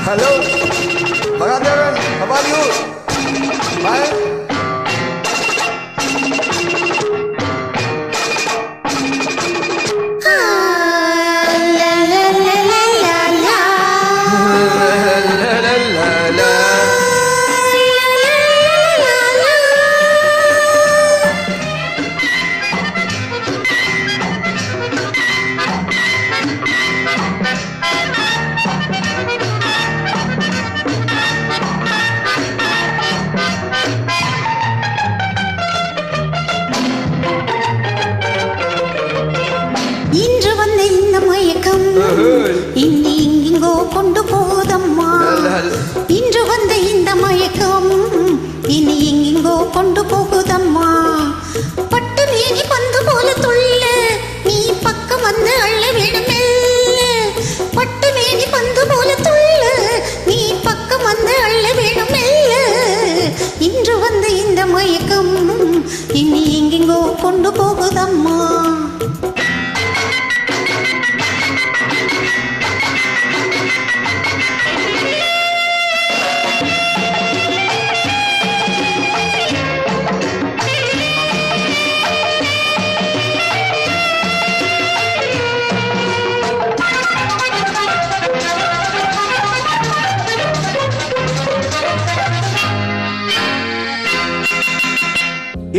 Hello, Magadhavan, how are you? Fine. இன்று வந்த இந்த மயக்கம் இன்னி இங்கோ கொண்டு போகுதம்மா. இன்று வந்த இந்த மயக்கம் இனி இங்கோ கொண்டு போகுதம்மா. பட்டு நீதி பந்து போல துள்ள நீ பக்கம் வந்து அள்ள வேணுமே. பட்டு நீதி பந்து போல துள்ள நீ பக்கம் வந்து அள்ள வேணுமே. இன்று வந்த இந்த மயக்கம் இனி இங்கோ கொண்டு போகுதம்மா.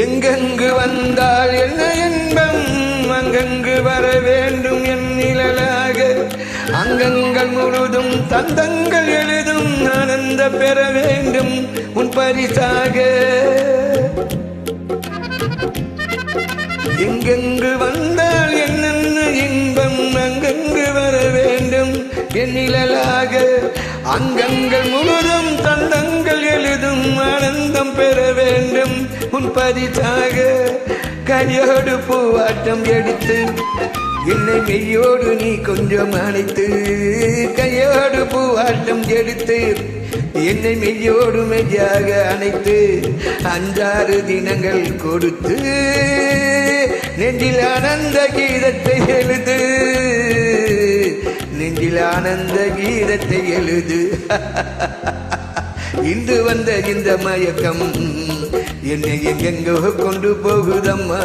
எங்கெங்கு வந்தால் என்ன இன்பம் அங்கங்கு வர வேண்டும் என் நிழலாக. அங்கங்கள் முழுதும் தந்தங்கள் எழுதும் ஆனந்த பெற வேண்டும் உன் பரிசாக. எங்கெங்கு வந்தால் என்னென்ன இன்பம் அங்கங்கு வர வேண்டும் என் நிழலாக. அங்கங்கள் முழுதும் தந்தங்கள் எழுதும் ஆனந்தம் பெற வேண்டும் உன் பரிசாக. கையோடு பூவாட்டம் எடுத்து என்னை மெய்யோடு நீ கொஞ்சம் அணைத்து. கையோடு பூவாட்டம் எடுத்து என்னை மெய்யோடு மெய்யாக அணைத்து 5-6 தினங்கள் கொடுத்து நெஞ்சில் ஆனந்த கீதத்தை எழுது. நெஞ்சில் ஆனந்த கீதத்தை எழுது. இன்று வந்த இந்த மயக்கம் என்னை எங்கெங்கோ கொண்டு போகுதம்மா.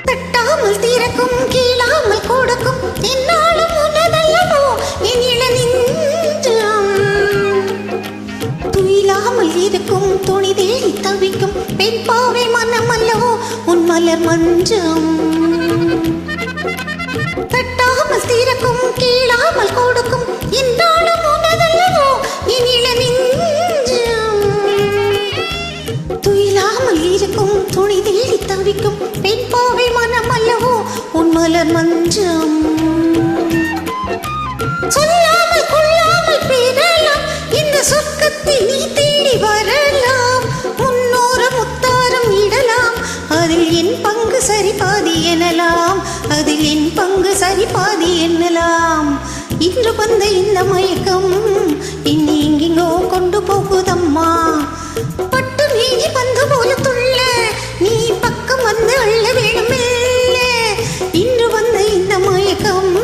தட்டாமல் திறக்கும் கீழாமல் கொடுக்கும் என்னாலும் உன்னதல்லவோ என் இளநெஞ்சம். துயிலாமல் இருக்கும் துணி தேடி தவிக்கும் பெண் பாவை மனம் அல்லவோ உன் மலர் மஞ்சம். தட்டாமல் திறக்கும் கீழாமல் கொடுக்கும் என்னாலும் உன்னதல்லவோ என் இளநெஞ்சம். துயிலாமல் இருக்கும் துணி தேடி தவிக்கும் பெண் பாவை மனம் அல்லவோ உன் மலர் மஞ்சம். சொல்லாமல் கொள்ளாமல் பெறலாம் இந்த சொர்க்கத்தை நீ தேடி வரலாம். முன்னோர முத்தாரம் இடலாம் அதில் என் பங்கு சரி பாதி எனலாம். அதில் என் பங்கு சரி பாதி எனலாம். இன்று வந்த இந்த மயக்கம் இன்னி இங்கிங்கோ கொண்டு போகுதம்மா. பட்டு நீதி பந்து போல துள்ள நீ பக்கம் வந்து அள்ள வேணுமே. இன்று வந்த இந்த மயக்கம்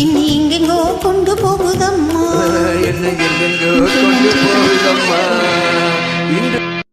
இன்னி இங்கெங்கோ கொண்டு போகுதம்மா. என்ன